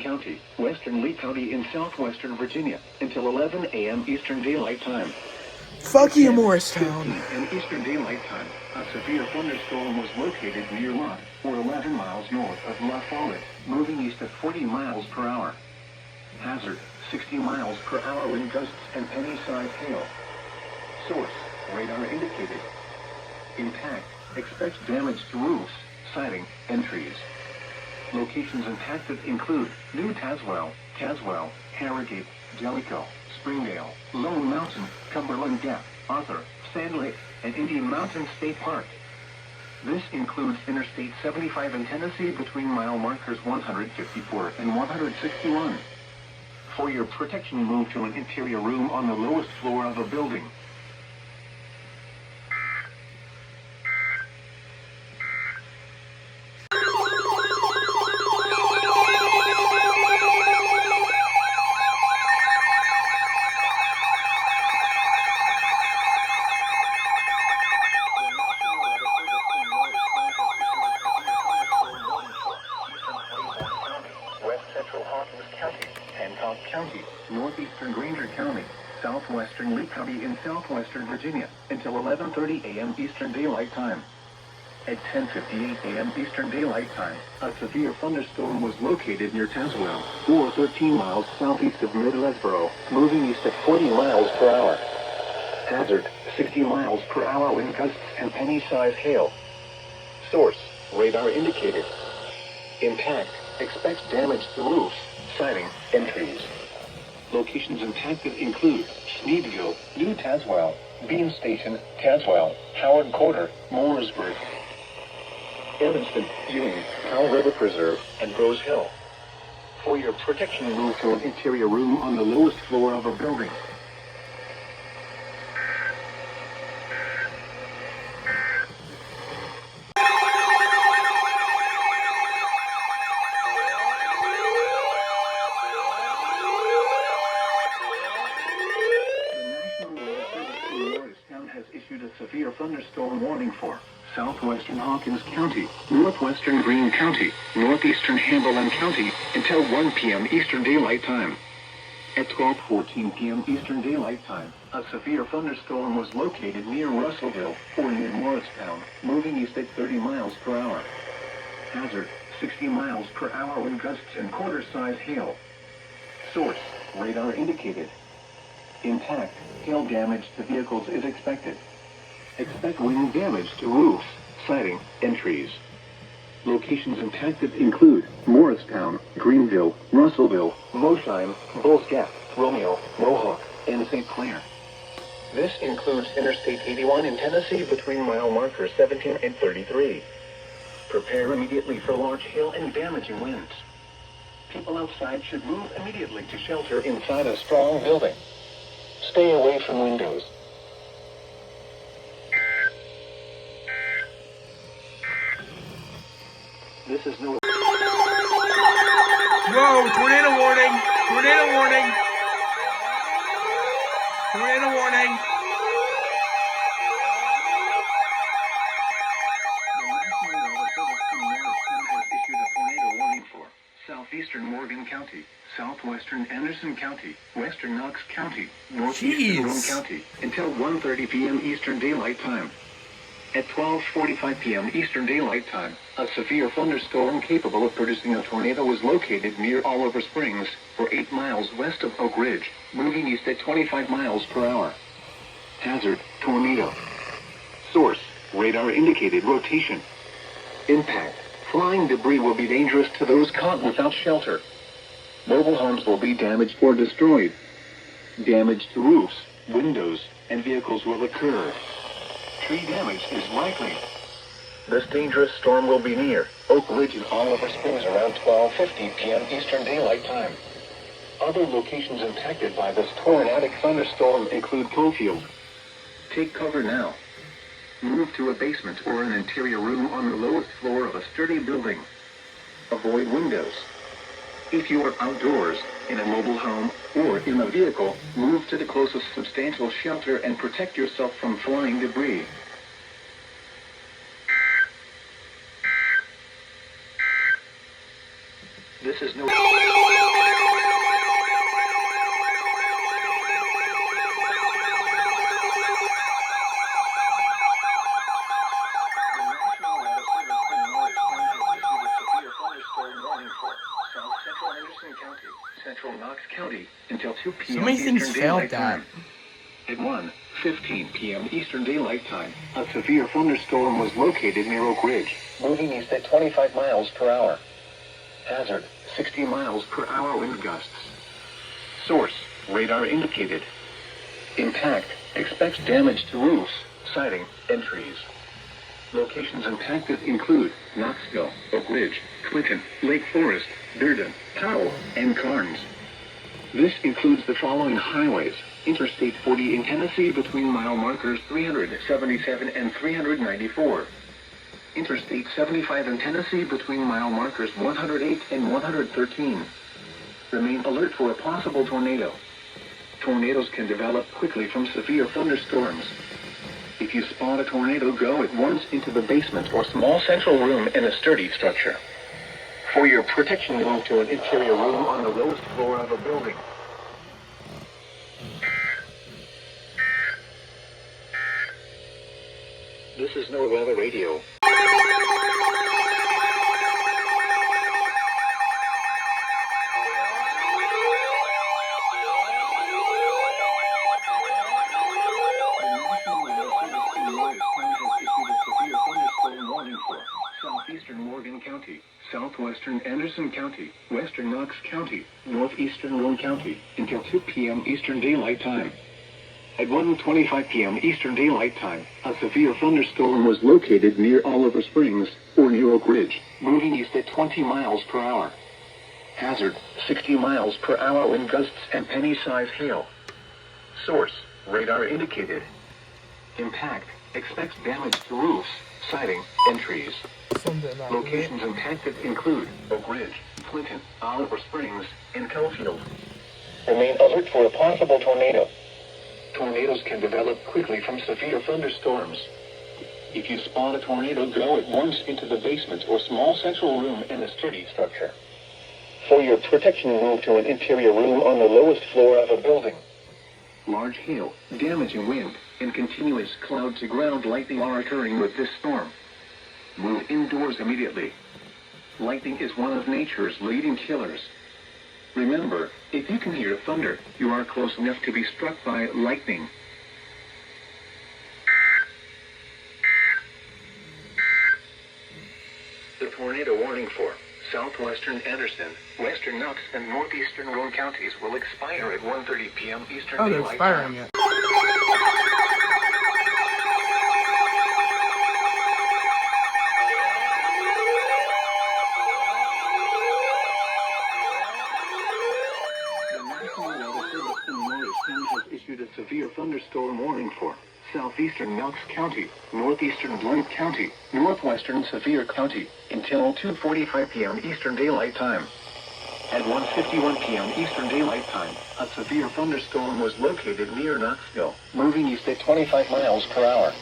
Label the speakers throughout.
Speaker 1: County, western Lee County in southwestern Virginia, until 11 a.m. Eastern Daylight Time.
Speaker 2: Fuck you, Morristown.
Speaker 1: In Eastern Daylight Time, a severe thunderstorm was located near Lott, or 11 miles north of La Follette, moving east at 40 miles per hour. Hazard, 60 miles per hour wind gusts and penny-sized hail. Source, radar indicated. Impact, expect damage to roofs, siding, and trees. Locations impacted include New Tazewell, Harrogate, Jellicoe, Springdale, Lone Mountain, Cumberland Gap, Arthur, Sand Lake, and Indian Mountain State Park. This includes Interstate 75 in Tennessee between mile markers 154 and 161. For your protection, move to an interior room on the lowest floor of a building. County, northeastern Granger County, southwestern Lee County in southwestern Virginia, until 11:30 a.m. Eastern Daylight Time. At 10:58 a.m. Eastern Daylight Time, a severe thunderstorm was located near Tazewell, or 13 miles southeast of Mid-Lesboro, moving east at 40 miles per hour. Hazard, 60 miles per hour wind gusts and penny-sized hail. Source, radar indicated. Impact, expect damage to roofs, siding, and trees. Locations impacted include Sneedville, New Tazewell, Bean Station, Tazewell, Howard Quarter, Mooresburg, Evanston, Ewing, Powell River Preserve, and Rose Hill. For your protection, move to an interior room on the lowest floor of a building. Has issued a severe thunderstorm warning for southwestern Hawkins County, northwestern Greene County, northeastern Hamberland County, until 1 p.m. Eastern Daylight Time. At 12:14 p.m. Eastern Daylight Time, a severe thunderstorm was located near Russellville, or near Morristown, moving east at 30 miles per hour. Hazard, 60 miles per hour wind gusts and quarter-size hail. Source, radar indicated. Impact, hail damage to vehicles is expected. Expect wind damage to roofs, siding, and trees. Locations impacted include Morristown, Greenville, Russellville, Mosheim, Bulls Gap, Romeo, Mohawk, and St. Clair. This includes Interstate 81 in Tennessee between mile markers 17 and 33. Prepare immediately for large hail and damaging winds. People outside should move immediately to shelter inside a strong building. Stay away from windows. This is no...
Speaker 2: Whoa, tornado warning! Tornado warning! Tornado warning!
Speaker 1: Southeastern Morgan County, southwestern Anderson County, western Knox County, northeastern Roane County, until 1:30 p.m. Eastern Daylight Time. At 12:45 p.m. Eastern Daylight Time, a severe thunderstorm capable of producing a tornado was located near Oliver Springs, or 8 miles west of Oak Ridge, moving east at 25 miles per hour. Hazard, tornado. Source, radar indicated rotation. Impact. Flying debris will be dangerous to those caught without shelter. Mobile homes will be damaged or destroyed. Damage to roofs, windows, and vehicles will occur. Tree damage is likely. This dangerous storm will be near Oak Ridge and Oliver Springs around 12:50 p.m. Eastern Daylight Time. Other locations impacted by this tornadic thunderstorm include Coalfield. Take cover now. Move to a basement or an interior room on the lowest floor of a sturdy building. Avoid windows. If you are outdoors, in a mobile home, or in a vehicle, move to the closest substantial shelter and protect yourself from flying debris. This is no... until 2 p.m.
Speaker 2: So many things
Speaker 1: Eastern
Speaker 2: failed
Speaker 1: Daylight
Speaker 2: that.
Speaker 1: Time. At 1:15 p.m. Eastern Daylight Time, a severe thunderstorm was located near Oak Ridge, moving east at 25 miles per hour. Hazard, 60 miles per hour wind gusts. Source, radar indicated. Impact, expects damage to roofs, siding, and trees. Locations impacted include Knoxville, Oak Ridge, Clinton, Lake Forest, Durden, Powell, and Carnes. This includes the following highways: Interstate 40 in Tennessee between mile markers 377 and 394. Interstate 75 in Tennessee between mile markers 108 and 113. Remain alert for a possible tornado. Tornadoes can develop quickly from severe thunderstorms. If you spot a tornado, go at once into the basement or small central room in a sturdy structure. For your protection, move to an interior room on the lowest floor of a building. This is No Weather Radio. Southeastern Morgan County, southwestern Anderson County, western Knox County, northeastern Roane County, until 2 p.m. Eastern Daylight Time. At 1:25 p.m. Eastern Daylight Time, a severe thunderstorm was located near Oliver Springs, or near Oak Ridge, moving east at 20 miles per hour. Hazard, 60 miles per hour wind gusts and penny-size hail. Source, radar indicated. Impact, expects damage to roofs, siding, and trees. Locations impacted include Oak Ridge, Clinton, Oliver Springs, and Caulfield. Remain alert for a possible tornado. Tornadoes can develop quickly from severe thunderstorms. If you spot a tornado, go at once into the basement or small central room in a sturdy structure. For your protection, move to an interior room on the lowest floor of a building. Large hail, damaging wind, and continuous cloud-to-ground lightning are occurring with this storm. Move indoors immediately. Lightning is one of nature's leading killers. Remember, if you can hear thunder, you are close enough to be struck by lightning. The tornado warning for southwestern Anderson, western Knox, and northeastern Roane counties will expire at 1:30 p.m. Eastern
Speaker 2: Oh, they're
Speaker 1: Daylight
Speaker 2: expiring
Speaker 1: Time.
Speaker 2: it. Has issued a severe thunderstorm warning for southeastern Knox County, northeastern Blount County, northwestern Sevier County, until 2:45 p.m. Eastern Daylight Time. At 1:51 p.m. Eastern Daylight Time, a severe thunderstorm was located near Knoxville, moving east at 25 miles per hour.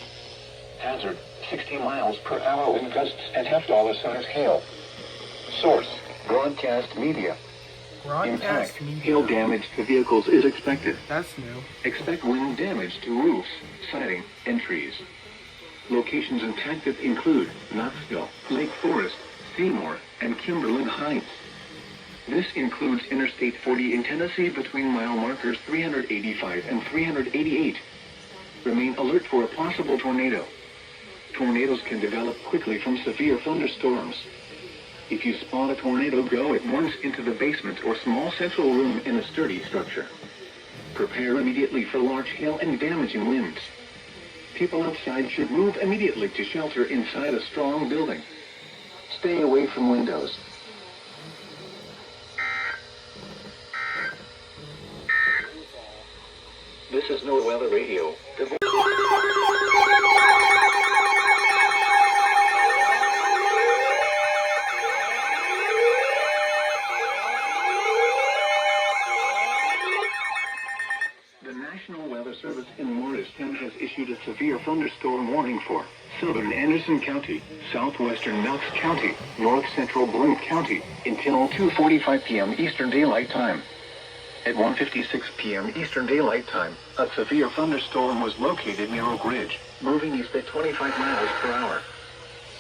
Speaker 2: Hazard, 60 miles per hour wind gusts and half-dollar-size hail. Source, broadcast media. Impact, hail damage to vehicles is expected. That's new.
Speaker 1: Expect wind damage to roofs, siding, and trees. Locations impacted include Knoxville, Lake Forest, Seymour, and Kimberlin Heights. This includes Interstate 40 in Tennessee between mile markers 385 and 388. Remain alert for a possible tornado. Tornadoes can develop quickly from severe thunderstorms. If you spot a tornado, go at once into the basement or small central room in a sturdy structure. Prepare immediately for large hail and damaging winds. People outside should move immediately to shelter inside a strong building. Stay away from windows. This is No Weather Radio. The National Weather Service in Morristown has issued a severe thunderstorm warning for southern Anderson County, southwestern Knox County, north central Blount County, until 2:45 p.m. Eastern Daylight Time. At 1:56 p.m. Eastern Daylight Time, a severe thunderstorm was located near Oak Ridge, moving east at 25 miles per hour.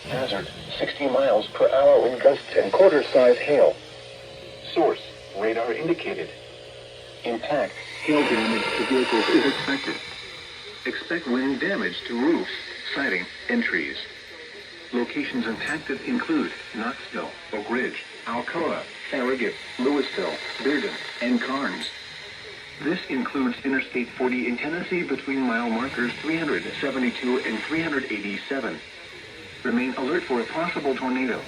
Speaker 1: Hazard, 60 miles per hour wind gusts and quarter-size hail. Source, radar indicated.
Speaker 2: Impact, hail damage to vehicles is expected. Expect wind damage to roofs, siding, and trees. Locations impacted include Knoxville, Oak Ridge, Alcoa, Farragut, Louisville, Bearden, and Carnes. This includes Interstate 40 in Tennessee between mile markers 372 and 387. Remain alert for a possible tornado.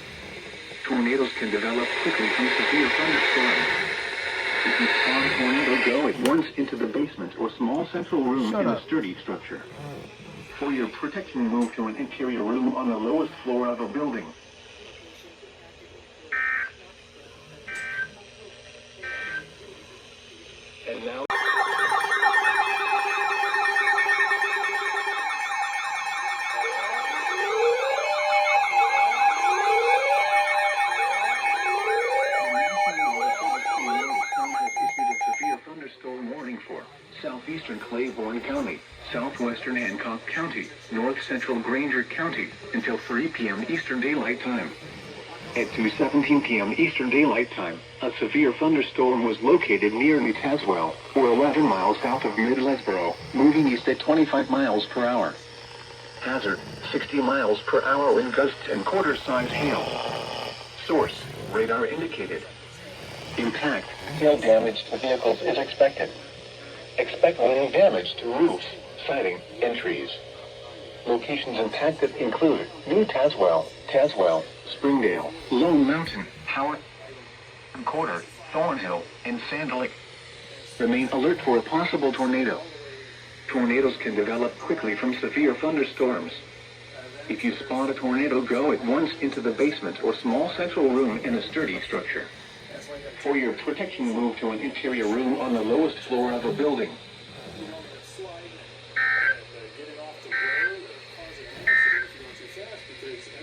Speaker 2: Tornadoes can develop quickly from severe thunderstorms. If you spot a tornado, go at once into the basement or small central room in a sturdy structure. For your protection, move to an interior room on the lowest floor of a building. And now... thunderstorm warning for southeastern Claiborne County, southwestern Hancock County, north central Granger County, until 3 p.m. Eastern Daylight Time. At 2:17 p.m. Eastern Daylight Time, a severe thunderstorm was located near New Tazewell, or 11 miles south of Mid-Lesboro, moving east at 25 miles per hour. Hazard, 60 miles per hour wind gusts and quarter-size hail. Source, radar indicated. Impact, hail damage to vehicles is expected. Expect wind damage to roofs, siding, and trees. Locations impacted include New Tazewell, Springdale, Lone Mountain, Howard, Corder, Thornhill, and Sand Lake. Remain alert for a possible tornado. Tornadoes can develop quickly from severe thunderstorms. If you spot a tornado, go at once into the basement or small central room in a sturdy structure. For your protection, move to an interior room on the lowest floor of a building.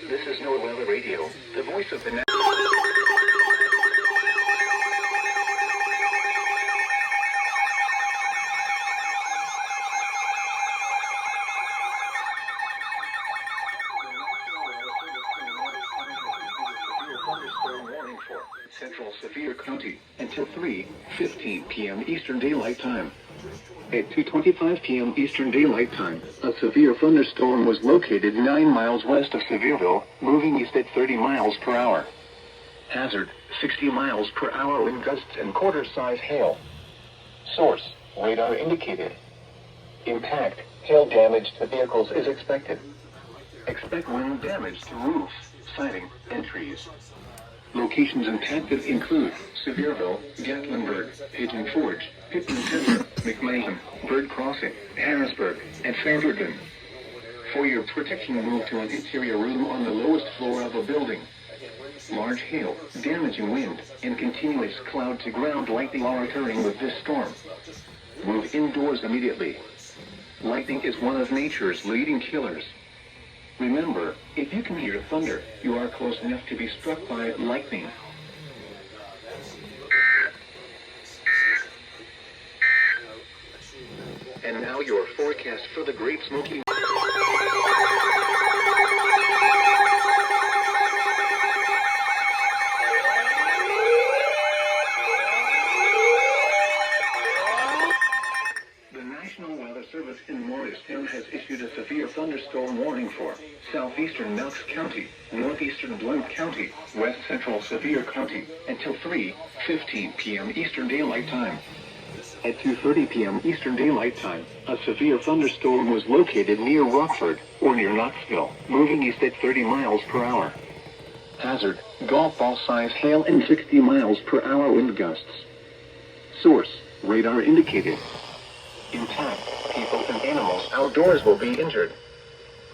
Speaker 2: This is No Weather Radio, the voice of the Central Sevier County until 3:15 p.m. Eastern Daylight Time. At 2:25 p.m. Eastern Daylight Time, a severe thunderstorm was located 9 miles west of Sevierville, moving east at 30 miles per hour. Hazard, 60 miles per hour wind gusts and quarter-size hail. Source, radar indicated. Impact, hail damage to vehicles is expected. Expect wind damage to roofs, siding, and trees. Locations impacted include Sevierville, Gatlinburg, Pigeon Forge, Pittman Center, McMahon, Bird Crossing, Harrisburg, and Fairburton. For your protection, move to an interior room on the lowest floor of a building. Large hail, damaging wind, and continuous cloud-to-ground lightning are occurring with this storm. Move indoors immediately. Lightning is one of nature's leading killers. Remember, if you can hear thunder, you are close enough to be struck by lightning. And now your forecast for the Great Smoky Service in Morristown has issued a severe thunderstorm warning for southeastern Knox County, northeastern Blount County, west central Sevier County, until 3:15 p.m. Eastern Daylight Time. At 2:30 p.m. Eastern Daylight Time, a severe thunderstorm was located near Rockford, or near Knoxville, moving east at 30 miles per hour. Hazard, golf ball size hail and 60 miles per hour wind gusts. Source, radar indicated. Impact, people and animals outdoors will be injured.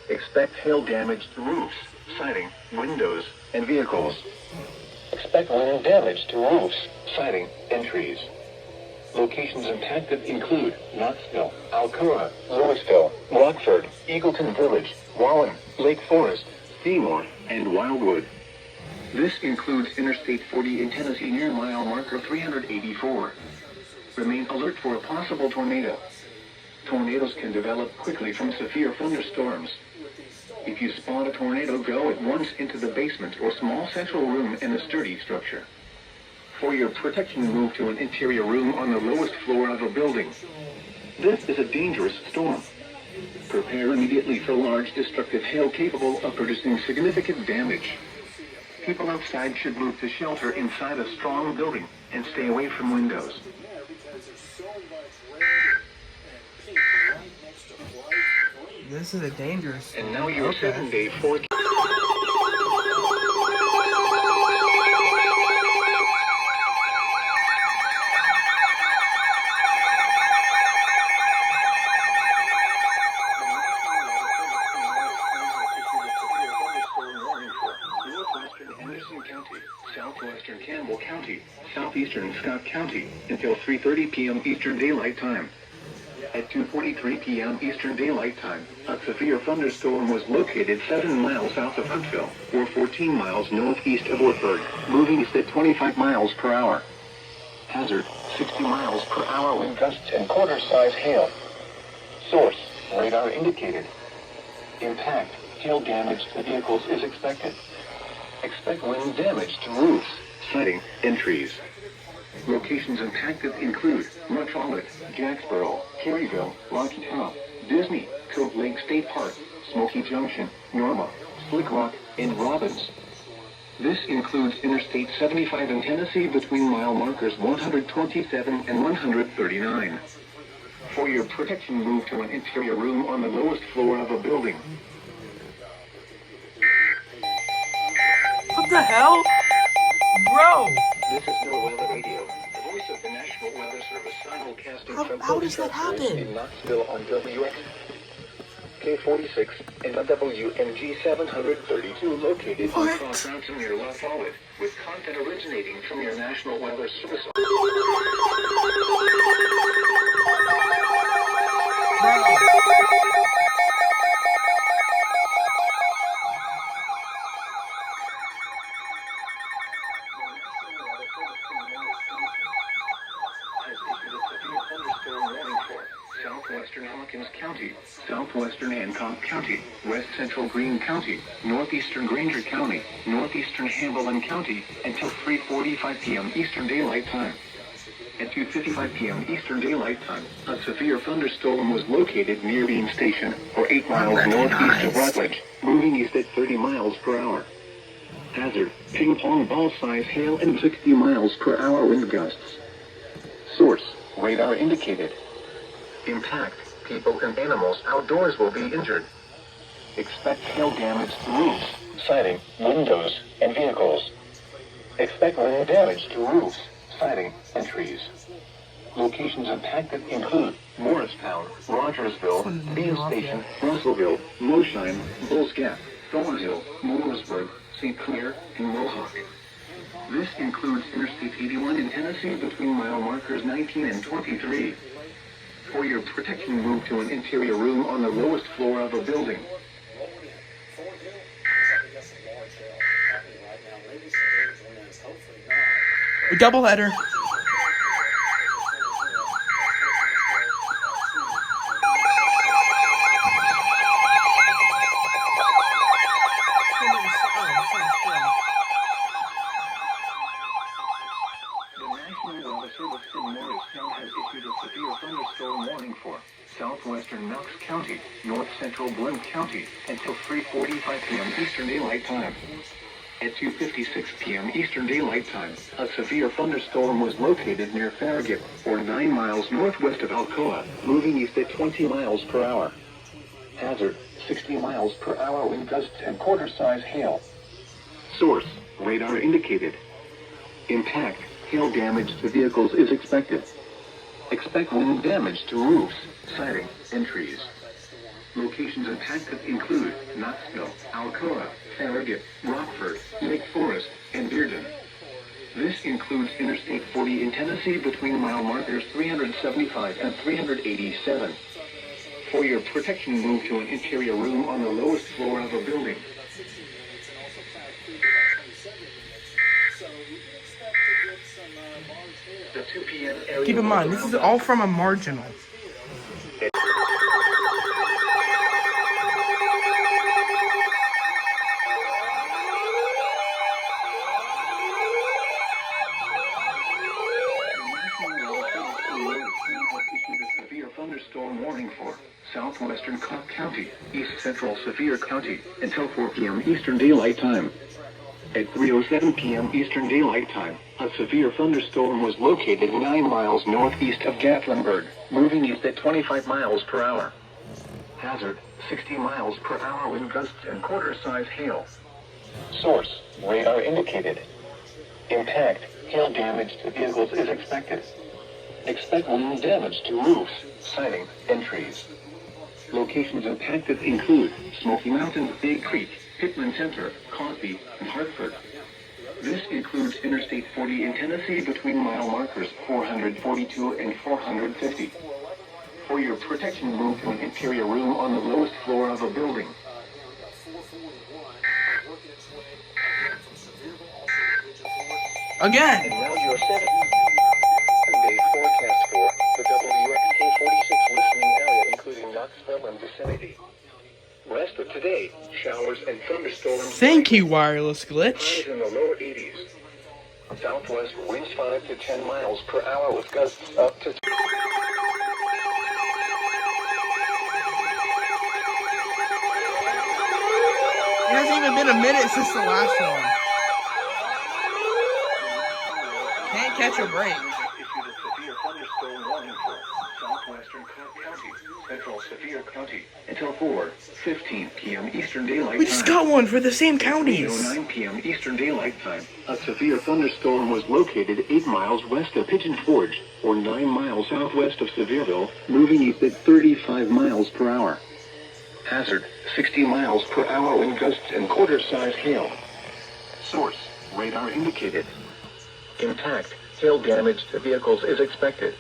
Speaker 2: Expect hail damage to roofs, siding, windows, and vehicles. Expect wind damage to roofs, siding, and trees. Locations impacted include Knoxville, Alcoa, Louisville, Rockford, Eagleton Village, Wallen, Lake Forest, Seymour, and Wildwood. This includes Interstate 40 in Tennessee near mile marker 384. Remain alert for a possible tornado. Tornadoes can develop quickly from severe thunderstorms. If you spot a tornado, go at once into the basement or small central room in a sturdy structure. For your protection, move to an interior room on the lowest floor of a building. This is a dangerous storm. Prepare immediately for large destructive hail capable of producing significant damage. People outside should move to shelter inside a strong building and stay away from windows.
Speaker 3: This is a dangerous.
Speaker 2: And now your 7-day forecast. Southwestern Campbell County, southeastern Scott County, until 3:30 p.m. Eastern Daylight Time. At 2:43 p.m. Eastern Daylight Time, a severe thunderstorm was located 7 miles south of Huntsville, or 14 miles northeast of Orford, moving east at 25 miles per hour. Hazard, 60 miles per hour wind gusts and quarter-size hail. Source, radar indicated. Impact, hail damage to vehicles is expected. Expect wind damage to roofs, siding, and trees. Locations impacted include Mud Follett, Jacksboro, Caryville, Rocky Top, Disney, Cold Lake State Park, Smoky Junction, Norma, Slick Rock, and Robbins. This includes Interstate 75 in Tennessee between mile markers 127 and 139. For your protection, move to an interior room on the lowest floor of a building.
Speaker 3: What the hell? Bro!
Speaker 2: This is No Weather Radio, the voice of the National Weather Service simulcasting from
Speaker 3: How does that happen?
Speaker 2: in Knoxville on WX K46 and WMG 732 located on Cross Mountain near La Follette, with content originating from your National Weather Service. Southwestern Hawkins County, southwestern Hancock County, west central Greene County, northeastern Granger County, northeastern Hamilton County, until 3:45 p.m. Eastern Daylight Time. At 2:55 p.m. Eastern Daylight Time, a severe thunderstorm was located near Bean Station, or 8 miles northeast of Rutledge, moving east at 30 miles per hour. Hazard, ping-pong ball-size hail and 60 miles per hour wind gusts. Source, radar indicated. Impact, people and animals outdoors will be injured. Expect hail damage to roofs, siding, windows, and vehicles. Expect wind damage to roofs, siding, and trees. Locations impacted include Morristown, Rogersville, Bean Station, Russellville, Mosheim, Bulls Gap, Thornhill, Millersburg, St. Clair, and Mohawk. This includes Interstate 81 in Tennessee between mile markers 19 and 23. For your protection, move to an interior room on the lowest floor of a building.
Speaker 3: A doubleheader.
Speaker 2: Southwestern Knox County, north central Blount County, until 3:45 p.m. Eastern Daylight Time. At 2:56 p.m. Eastern Daylight Time, a severe thunderstorm was located near Farragut, or 9 miles northwest of Alcoa, moving east at 20 miles per hour. Hazard, 60 miles per hour wind gusts and quarter-size hail. Source, radar indicated. Impact, hail damage to vehicles is expected. Expect wind damage to roofs, siding, and trees. Locations impacted include Knoxville, Alcoa, Farragut, Rockford, Lake Forest, and Bearden. This includes Interstate 40 in Tennessee between mile markers 375 and 387. For your protection, move to an interior room on the lowest floor of a building. The 2 p.m. area.
Speaker 3: Keep in mind, this is all from a marginal.
Speaker 1: thunderstorm warning for southwestern Cobb County, east central Sevier County, until 4 p.m. Eastern Daylight Time. At 3:07 p.m. Eastern Daylight Time, a severe thunderstorm was located 9 miles northeast of Gatlinburg, moving east at 25 miles per hour. Hazard, 60 miles per hour wind gusts and quarter-size hail. Source, radar indicated. Impact, hail damage to vehicles is expected. Expect wind damage to roofs, siding, and trees. Locations impacted include Smoky Mountains, Big Creek, Pittman Center, Cosby, and Hartford. This includes Interstate 40 in Tennessee between mile markers 442 and 450. For your protection, move to an interior room on the lowest floor of a building.
Speaker 3: Again.
Speaker 1: And now your 7-day forecast for the WXK-46 listening area, including Knoxville and vicinity. Rest of today, showers and thunderstorms.
Speaker 3: Thank you, wireless glitch.
Speaker 1: Highs in the low 80s. Southwest winds 5 to 10 miles per hour with gusts up to...
Speaker 3: It hasn't even been a minute since the last one. Can't catch a break.
Speaker 1: Issued a severe thunderstorm warning for southwestern Cobb County, central Sevier County, until 4:15 p.m. Eastern Daylight Time.
Speaker 3: We just got one for the same counties.
Speaker 1: 9 p.m. Eastern Daylight Time. A severe thunderstorm was located 8 miles west of Pigeon Forge, or 9 miles southwest of Sevierville, moving east at 35 miles per hour. Hazard, 60 miles per hour wind gusts and quarter-size hail. Source, radar indicated. Impact, hail damage to vehicles is expected.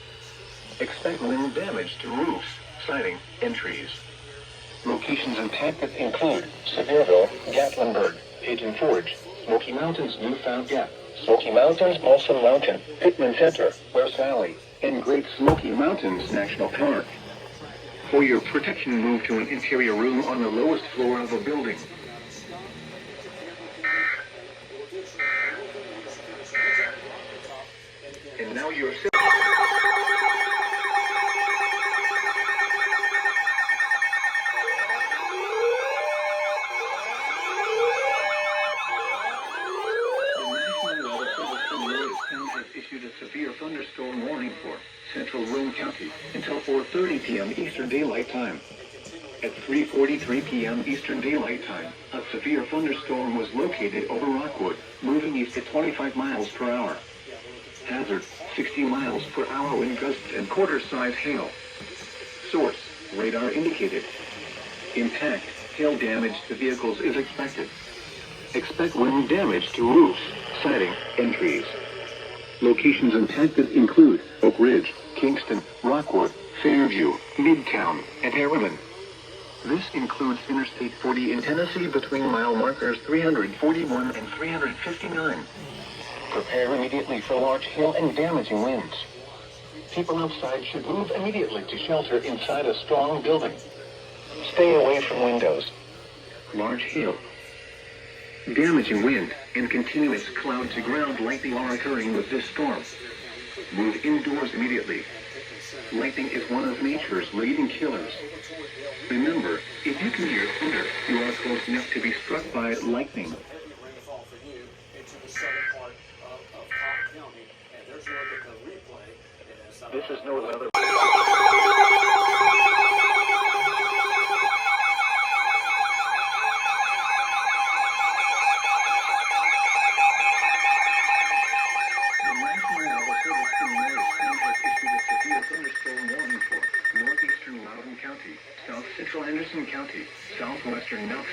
Speaker 1: Expect wind damage to roofs, siding, and trees. Locations impacted include Sevierville, Gatlinburg, Pigeon Forge, Smoky Mountains, Newfound Gap, Smoky Mountains, Balsam Mountain, Pittman Center, West Valley, and Great Smoky Mountains National Park. For your protection, move to an interior room on the lowest floor of a building. And now you're... has issued a severe thunderstorm warning for central Roane County until 4:30 p.m. Eastern Daylight Time. At 3:43 p.m. Eastern Daylight Time, a severe thunderstorm was located over Rockwood, moving east at 25 miles per hour. Hazard, 60 miles per hour wind gusts and quarter-size hail. Source, radar indicated. Impact, hail damage to vehicles is expected. Expect wind damage to roofs, siding, and trees. Locations impacted include Oak Ridge, Kingston, Rockwood, Fairview, Midtown, and Harriman. This includes Interstate 40 in Tennessee between mile markers 341 and 359. Prepare immediately for large hail and damaging winds. People outside should move immediately to shelter inside a strong building. Stay away from windows. Large hail, damaging wind, and continuous cloud-to-ground lightning are occurring with this storm. Move indoors immediately. Lightning is one of nature's leading killers. Remember, if you can hear thunder, you are close enough to be struck by lightning. This is no other. South Central Anderson County, Southwestern Knox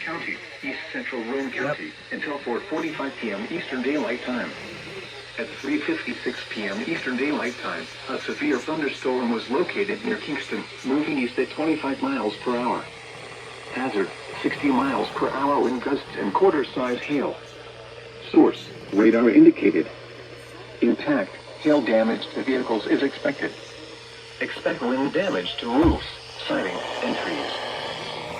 Speaker 1: County, East Central Roane County, until 4:45 p.m. Eastern Daylight Time. At 3:56 p.m. Eastern Daylight Time, a severe thunderstorm was located near Kingston, moving east at 25 miles per hour. Hazard, 60 miles per hour wind gusts and quarter-size hail. Source, radar indicated. Impact, hail damage to vehicles is expected. Expect wind damage to roofs, siding, and trees.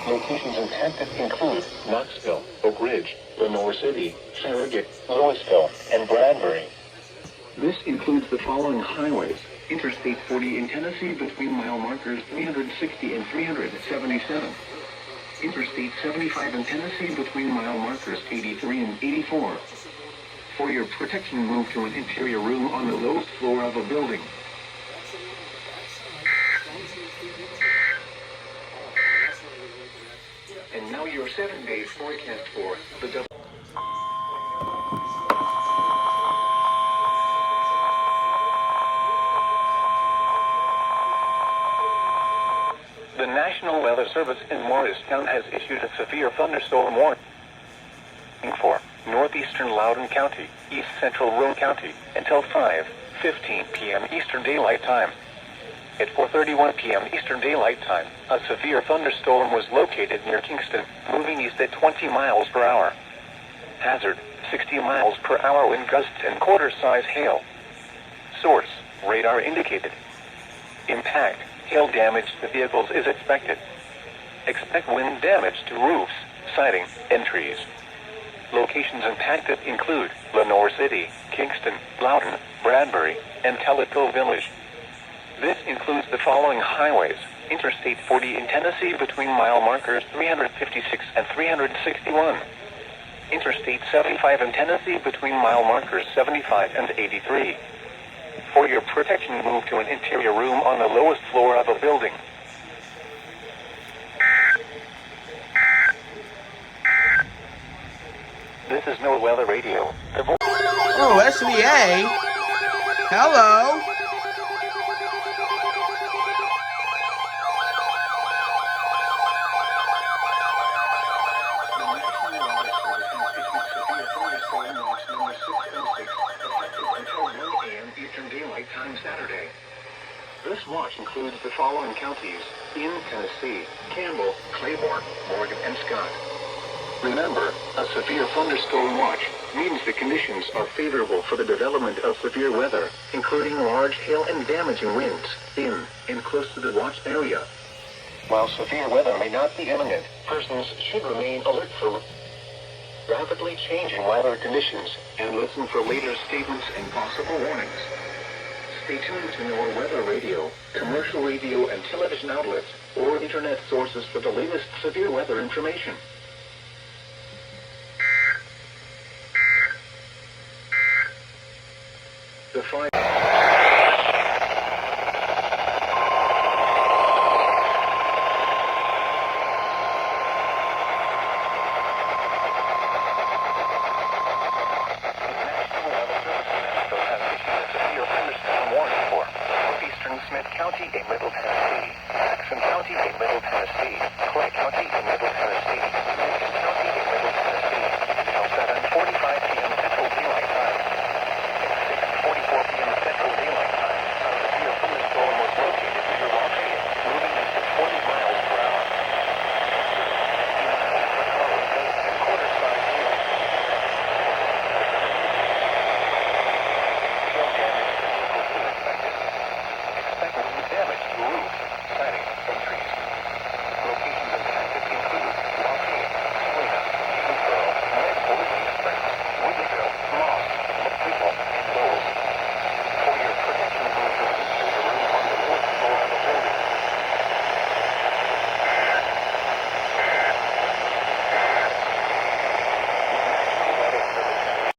Speaker 1: Locations impacted include Knoxville, Oak Ridge, Lenore City, Farragut, Louisville, and Bradbury. This includes the following highways:
Speaker 2: Interstate 40 in Tennessee between mile markers 360 and 377. Interstate 75 in Tennessee between mile markers 83 and 84. For your protection, move to an interior room on the lowest floor of a building. And now your 7-day forecast for the double. The National Weather Service in Morristown has issued a severe thunderstorm warning for northeastern Loudoun County, east central Roane County, until 5:15 p.m. Eastern Daylight Time. At 4:31 p.m. Eastern Daylight Time, a severe thunderstorm was located near Kingston, moving east at 20 miles per hour. Hazard, 60 miles per hour wind gusts and quarter-size hail. Source, radar indicated. Impact, hail damage to vehicles is expected. Expect wind damage to roofs, siding, and trees. Locations impacted include Lenoir City, Kingston, Loudoun, Bradbury, and Tellico Village. This includes the following highways: Interstate 40 in Tennessee between mile markers 356 and 361. Interstate 75 in Tennessee between mile markers 75 and 83. For your protection, move to an interior room on the lowest floor of a building. This is No Weather Radio.
Speaker 3: Oh, SVA. Hello.
Speaker 2: Eastern Daylight Time Saturday. This watch includes the following counties in Tennessee: Campbell, Claiborne, Morgan, and Scott. Remember, a severe thunderstorm watch means the conditions are favorable for the development of severe weather, including large hail and damaging winds in and close to the watch area. While severe weather may not be imminent, persons should remain alert for rapidly changing weather conditions and listen for later statements and possible warnings. Stay tuned to NOAA Weather Radio, commercial radio and television outlets, or internet sources for the latest severe weather information. The five Smith County in Middle Tennessee, Jackson County in Middle Tennessee, Clay County in Middle Tennessee,